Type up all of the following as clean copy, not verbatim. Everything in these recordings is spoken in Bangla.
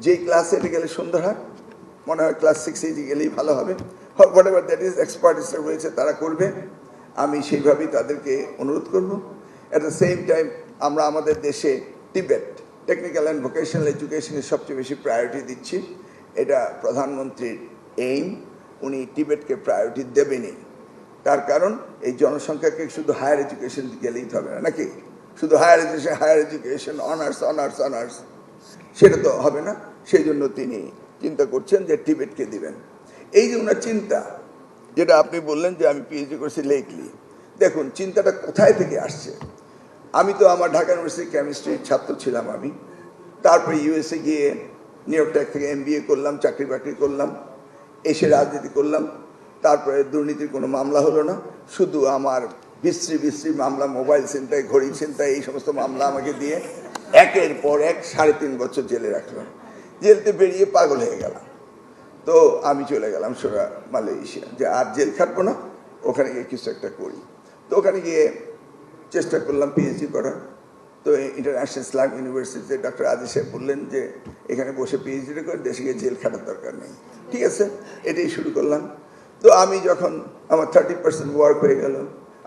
যেই ক্লাসে এটা গেলে সুন্দর হয়, মনে হয় ক্লাস 6 গেলেই ভালো হবে, হোয়াট এভার দ্যাট ইজ, এক্সপার্টিসরা রয়েছে তারা করবে, আমি সেইভাবেই তাদেরকে অনুরোধ করব। অ্যাট দ্য সেম টাইম আমরা আমাদের দেশে টিবেট টেকনিক্যাল অ্যান্ড ভোকেশনাল এডুকেশনের সবচেয়ে বেশি প্রায়োরিটি দিচ্ছি। এটা প্রধানমন্ত্রীর এইম, উনি টিবেটকে প্রায়োরিটি দেবেনই। তার কারণ এই জনসংখ্যাকে শুধু হায়ার এডুকেশন গেলেই হবে না, নাকি শুধু higher education honours honours honours সেটা তো হবে না। সেই জন্য তিনি চিন্তা করছেন যে টিবেটকে দিবেন। এই যে ওনার চিন্তা, যেটা আপনি বললেন যে আমি পিএইচডি করছি লেকলি, দেখুন চিন্তাটা কোথায় থেকে আসছে। আমি তো আমার ঢাকা ইউনিভার্সিটি কেমিস্ট্রির ছাত্র ছিলাম আমি, তারপরে ইউএসএ গিয়ে নিউ ইয়র্ক থেকে MBA করলাম, চাকরি বাকরি করলাম, এসে রাজনীতি করলাম। তারপরে দুর্নীতির কোনো মামলা হলো না, শুধু আমার বিশ্রী মামলা, মোবাইল ছিনতাই, ঘড়ি ছিনতাই, এই সমস্ত মামলা আমাকে দিয়ে একের পর এক 3.5 বছর জেলে রাখলাম। জেলতে বেরিয়ে পাগল হয়ে গেলাম। তো আমি চলে গেলাম মালয়েশিয়া, যে আর জেল খাটবো না, ওখানে গিয়ে কিছু একটা করি। তো ওখানে গিয়ে চেষ্টা করলাম পিএইচডি করার। তো ইন্টারন্যাশনাল ইসলামিক ইউনিভার্সিটিতে ডক্টর আদি সাহেব বললেন যে এখানে বসে পিএইচডিটা করে দেশে গিয়ে জেল খাটার দরকার নেই। ঠিক আছে, এটাই শুরু করলাম। তো আমি যখন আমার 30% ওয়ার্ক হয়ে গেল,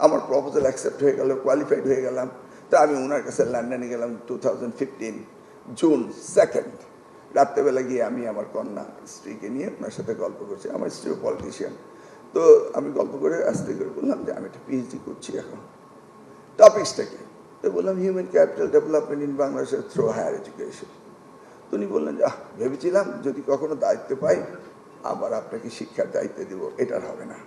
আমার প্রপোজাল অ্যাকসেপ্ট হয়ে গেল, কোয়ালিফাইড হয়ে গেলাম, তো আমি ওনার কাছে লন্ডনে গেলাম 2015 জুন 2 রাত্রেবেলা গিয়ে আমি আমার কন্যা স্ত্রীকে নিয়ে ওনার সাথে গল্প করছি। আমার স্ত্রীও পলিটিশিয়ান। তো আমি গল্প করে আস্তে করে বললাম যে আমি একটা পিএইচডি করছি এখন, টপিক্সটা কি? তো বললাম human capital development in Bangladesh through higher education. তো উনি বললেন যে ভেবেছিলাম যদি কখনো দায়িত্ব পাই আবার আপনাকে শিক্ষার দায়িত্ব দেবো, এটার হবে না।